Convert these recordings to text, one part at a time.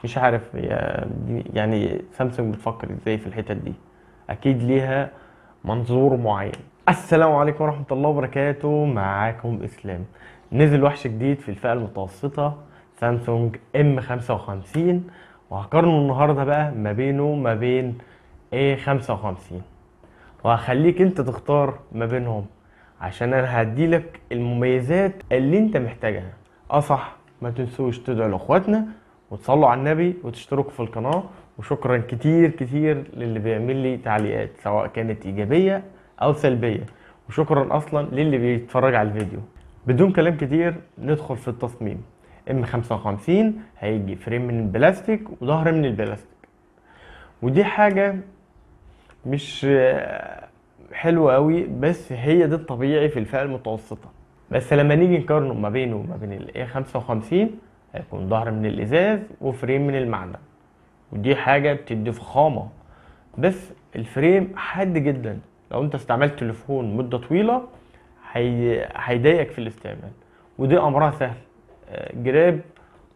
مش عارف يعني سامسونج بتفكر ازاي في الحتت دي، اكيد ليها منظور معين. السلام عليكم ورحمة الله وبركاته، معاكم اسلام. نزل وحش جديد في الفئة المتوسطة، سامسونج M55، وهقارنه النهاردة بقى ما بينه وما بين A55، وهخليك انت تختار ما بينهم عشان انا هديلك المميزات اللي انت محتاجها. صح، ما تنسوش تدعوا لاخواتنا وتصلوا على النبي وتشتركوا في القناة، وشكرا كتير كتير للي بيعمل لي تعليقات سواء كانت ايجابية او سلبية، وشكرا اصلا للي بيتفرج على الفيديو. بدون كلام كتير ندخل في التصميم. M55 هيجي فريم من البلاستيك وظهر من البلاستيك، ودي حاجة مش حلوة قوي، بس هي ده الطبيعي في الفئة المتوسطة. بس لما نيجي نقارنه ما بينه وما بين ال A55 هيكون ظهر من الازاز وفريم من المعدن، ودي حاجة بتدي فخامة. بس الفريم حاد جدا، لو انت استعملت تليفون مدة طويلة هيضايقك في الاستعمال، ودي امرها سهل، جراب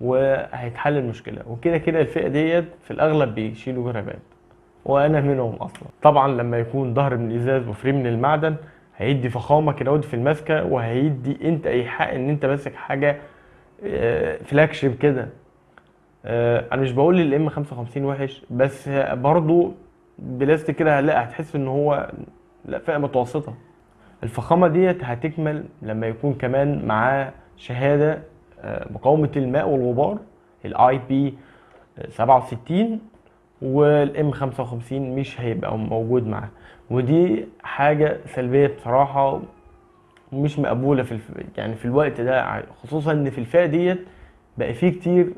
وهيتحل المشكلة. وكده كده الفئة ديت في الاغلب بيشيلوا جرابات، وانا منهم اصلا. طبعا لما يكون ظهر من الازاز وفريم من المعدن هيدي فخامه كده في المسكه، وهيدي انت ايحاء ان انت ماسك حاجه فلاج شيب كده. انا مش بقول الام 55 وحش، بس برضو بلاستيك كده هتحس ان هو لا، فئه متوسطه. الفخامه ديت هتكمل لما يكون كمان معاه شهاده مقاومه الماء والغبار، الاي بي 67، والام 55 مش هيبقى موجود معاه، ودي حاجه سلبيه بصراحه ومش مقبوله يعني في الوقت ده، خصوصا ان في الفئه ديت بقى فيه كتير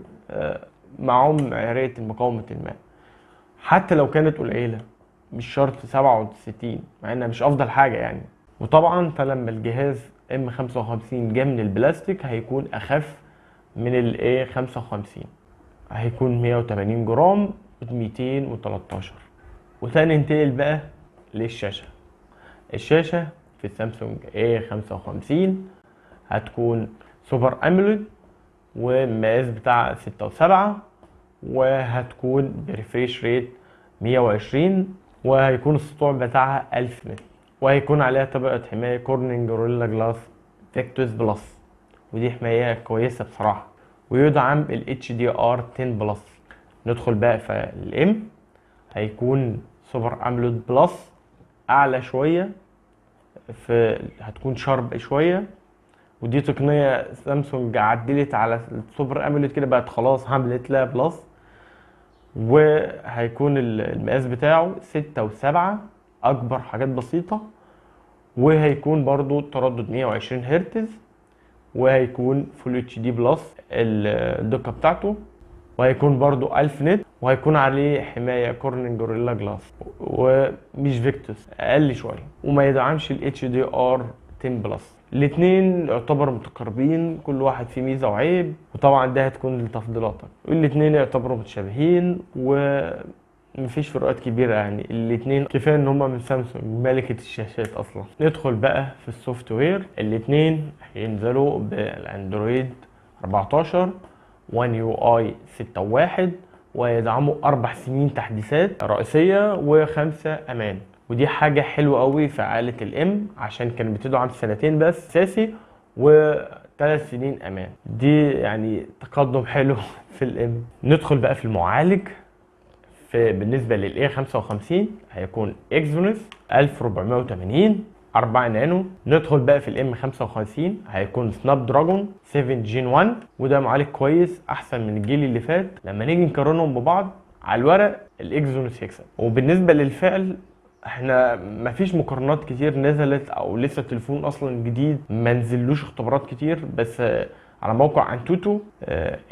معاهم معياريه مقاومه الماء، حتى لو كانت قليله، مش شرط 67 مع انها مش افضل حاجه يعني. وطبعا فلما الجهاز ام 55 جه من البلاستيك هيكون اخف من الاي 55، هيكون 180 جرام 213. وتاني ننتقل بقى للشاشة. الشاشة في السامسونج A55 هتكون سوبر أموليد، والمقاس بتاع 6.7، وهتكون بريفريش ريت 120، وهيكون السطوع بتاعها 1000 متر، وهيكون عليها طبقة حماية كورنينج جوريلا جلاس فيكتوس بلس، ودي حماية كويسة بصراحة، ويدعم ال HDR 10 بلس. ندخل بقى في الام، هيكون سوبر اموليد بلس، اعلى شويه، هتكون شارب شويه، ودي تقنيه سامسونج عدلت على السوبر اموليد كده، بقت خلاص عملت لها بلس. وهيكون المقاس بتاعه 6.7، اكبر حاجات بسيطه، وهيكون برضو تردد 120 هرتز، وهيكون فول اتش دي بلس الدقه بتاعته، وهيكون برضو 1000 نت، وهيكون عليه حماية كورنينج جوريلا جلاس ومش فيكتوس، اقل شوية، وما يدعمش ال HDR 10 بلس. الاتنين يعتبر متقاربين، كل واحد فيه ميزة وعيب، وطبعا ده هتكون لتفضيلاتك. الاتنين يعتبروا متشابهين ومفيش فروقات كبيرة يعني، الاتنين كفاية ان هما من سامسونج ملكة الشاشات اصلا. ندخل بقى في السوفت وير. الاتنين هينزلوا بالاندرويد 14 One UI 6.1، ويدعموا 4 سنين تحديثات رئيسية و5 امان، ودي حاجة حلوة قوي في عائلة الام، عشان كانت بتدعم سنتين بس اساسي و3 سنين امان، دي يعني تقدم حلو في الام. ندخل بقى في المعالج. بالنسبة لل A55 هيكون اكزونوس 1480 4 نانو. ندخل بقى في الام 55 هيكون سناب دراجون 7 جين 1، وده معالج كويس احسن من الجيل اللي فات. لما نيجي نقارنهم ببعض على الورق الاكزونوس يكسب. وبالنسبه للفعل احنا مفيش مقارنات كتير نزلت، او لسه التليفون اصلا جديد ما نزلوش اختبارات كتير، بس على موقع انتوتو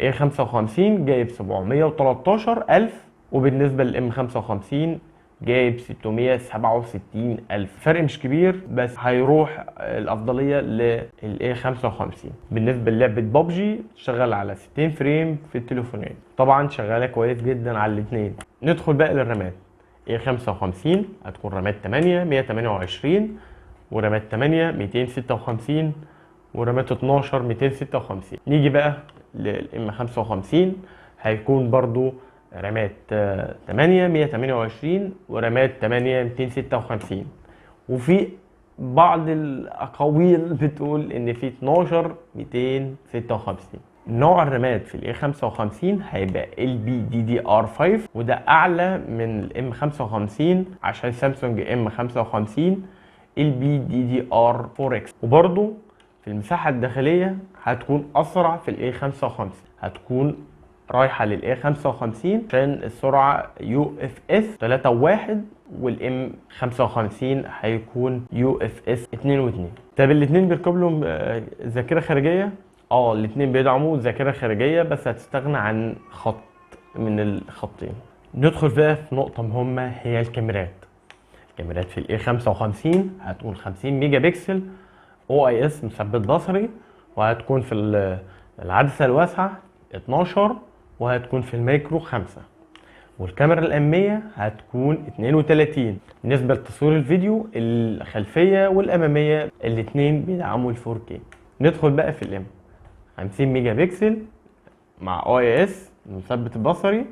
A55 جايب 713,000، وبالنسبه للام 55 جايب 667,000. فرق مش كبير، بس هيروح الافضليه للاي 55. بالنسبه للعبه بابجي شغال على 60 فريم في التليفونين، طبعا شغاله كويس جدا على الاثنين. ندخل بقى للرامات. اي 55 هتكون رامات 8 128، ورامات 8 256، ورامات 12 256. نيجي بقى للام 55 هيكون برضو رامات 8 128 ورامات 8 256. وفي بعض الاقاويل بتقول ان في 12 256. نوع الرامات في الاي 55 هيبقى LPDDR5، وده اعلى من الام 55 عشان سامسونج ام 55 LPDDR4X. وبرضو في المساحة الداخلية هتكون اسرع في الاي 55، هتكون رايحة للاي 55 عشان السرعة UFS 3.1، والام 55 هيكون UFS 2.2. طب الاتنين بيركب لهم ذاكرة خارجية؟ الاتنين بيدعموا ذاكرة خارجية، بس هتستغنى عن خط من الخطين. ندخل بقى في نقطة مهمة، هي الكاميرات. الكاميرات في الاي 55 هتكون 50 ميجا بكسل OIS مثبت بصري، وهتكون في العدسة الواسعة 12، وهتكون في الميكرو 5. والكاميرا الأمامية هتكون 32. بالنسبة لتصوير الفيديو، الخلفية والأمامية الاتنين بيدعموا ال 4K. ندخل بقى في الام 50 ميجا بكسل مع OIS مثبت البصري،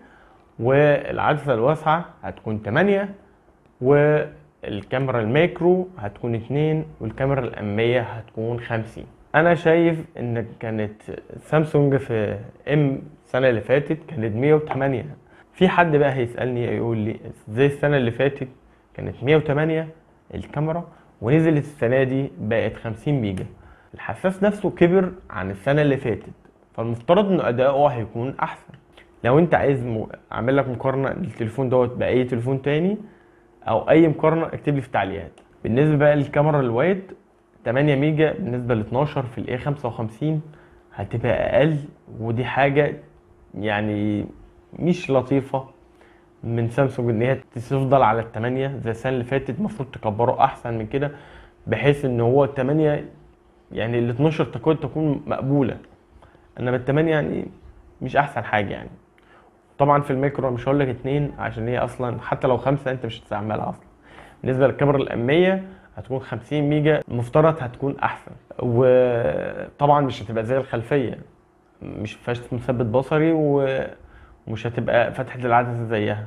والعدسة الواسعة هتكون 8، والكاميرا الميكرو هتكون 2، والكاميرا الأمامية هتكون 50. أنا شايف إن كانت سامسونج في ام السنة اللي فاتت كانت 108. في حد بقى هيسألني يقول لي زي السنة اللي فاتت كانت 108 الكاميرا، ونزلت السنة دي بقت 50 ميجا. الحساس نفسه كبر عن السنة اللي فاتت، فالمفترض ان اداؤه هيكون احسن. لو انت عايز اعمل لك مقارنة للتليفون دوت باي تليفون تاني او اي مقارنة، اكتب لي في التعليقات. بالنسبة بقى للكاميرا الوايد 8 ميجا بالنسبة ل 12 في الاي 55 هتبقى اقل، ودي حاجة يعني مش لطيفة من سامسونج ان هي تفضل على التمانية زي السنة اللي فاتت. المفروض تكبره احسن من كده، بحيث ان هو التمانية يعني ال 12 تكون مقبولة، انما التمانية يعني مش احسن حاجة يعني. طبعا في الميكرو مش هقول لك 2 عشان هي اصلا حتى لو 5 انت مش هتستعملها اصلا. بالنسبة للكاميرا الأمامية هتكون 50 ميجا، المفترض هتكون احسن، وطبعا مش هتبقى زي الخلفية، مش فيهاش مثبت بصري، ومش هتبقى فتحة العدسة زيها،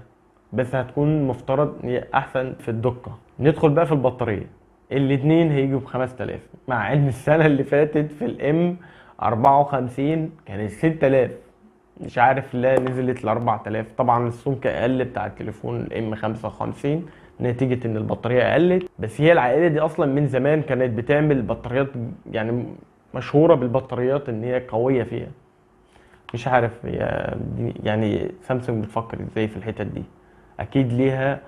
بس هتكون مفترض هي احسن في الدقة. ندخل بقى في البطارية. الاتنين هيجوا ب 5000، مع ان السنة اللي فاتت في الام 54 كانت 6000. مش عارف لا نزلت ل 4000. طبعا السمك اقل بتاع التليفون الام 55 نتيجة ان البطارية قلت، بس هي العائلة دي اصلا من زمان كانت بتعمل بطاريات، يعني مشهورة بالبطاريات ان هي قوية فيها. مش عارف هي يعني سامسونج بتفكر ازاي في الحتت دي، اكيد ليها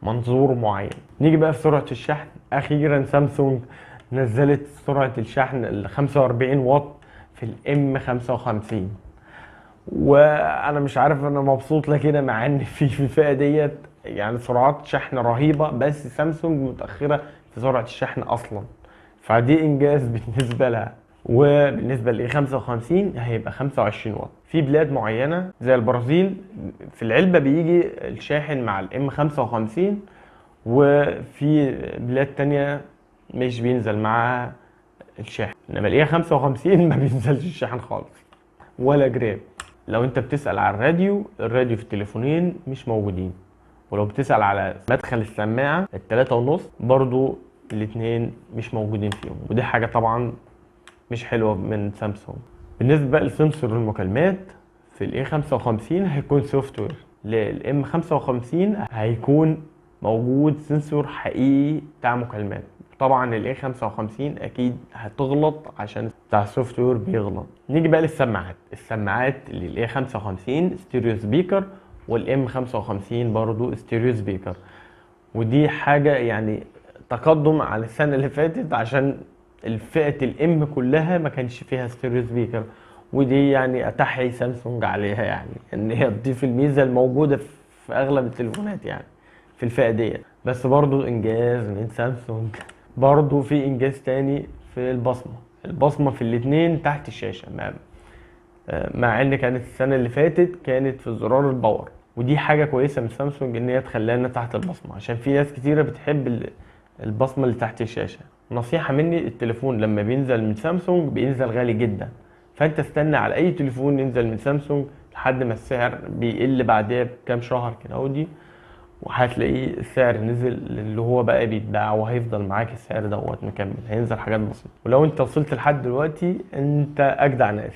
منظور معين. نيجي بقى في سرعة الشحن. اخيرا سامسونج نزلت سرعة الشحن ال 45 واط في الام 55، وانا مش عارف انا مبسوط لكده، مع ان في الفئة ديت يعني سرعات شحن رهيبة، بس سامسونج متأخرة في سرعة الشحن اصلا، فدي انجاز بالنسبة لها. وبالنسبة للاي 55 هيبقى 25 واط. في بلاد معينة زي البرازيل في العلبة بيجي الشاحن مع الام 55، وفي بلاد تانية مش بينزل معاها الشاحن، انما الاي 55 ما بينزلش الشاحن خالص ولا جراب. لو انت بتسأل على الراديو في التليفونين مش موجودين، ولو بتسأل على مدخل السماعة ال3.5 برضو الاتنين مش موجودين فيهم، ودي حاجة طبعا مش حلوة من سامسونج. بالنسبة لسنسور المكالمات في الاي 55 هيكون سوفت وير، للام 55 هيكون موجود سنسور حقيقي بتاع مكالمات. طبعا الاي 55 اكيد هتغلط عشان بتاع السوفت وير بيغلط. نيجي بقى للسماعات. السماعات للاي 55 ستيريو سبيكر، والام 55 برضو ستيريو سبيكر، ودي حاجة يعني تقدم على السنة اللي فاتت، عشان الفئة الام كلها ما كانش فيها ستيريو سبيكر، ودي يعني اتحي سامسونج عليها، يعني ان هي تضيف الميزة الموجودة في اغلب التليفونات يعني في الفئة دي. بس برضو انجاز من سامسونج. برضو في انجاز تاني في البصمة في الاتنين تحت الشاشة، مع ان كانت السنة اللي فاتت كانت في زرار الباور، ودي حاجة كويسة من سامسونج ان هي تخلينا تحت البصمة، عشان في ناس كتيرة بتحب البصمة اللي تحت الشاشة. نصيحة مني، التليفون لما بينزل من سامسونج بينزل غالي جدا، فانت استنى على اي تليفون ينزل من سامسونج لحد ما السعر بيقل بعدها بكام شهر كده ودي، وهتلاقيه السعر نزل اللي هو بقى بيتباع، وهيفضل معاك السعر دوت مكمل، هينزل حاجات بسيطة. ولو انت وصلت لحد دلوقتي انت اجدع ناس.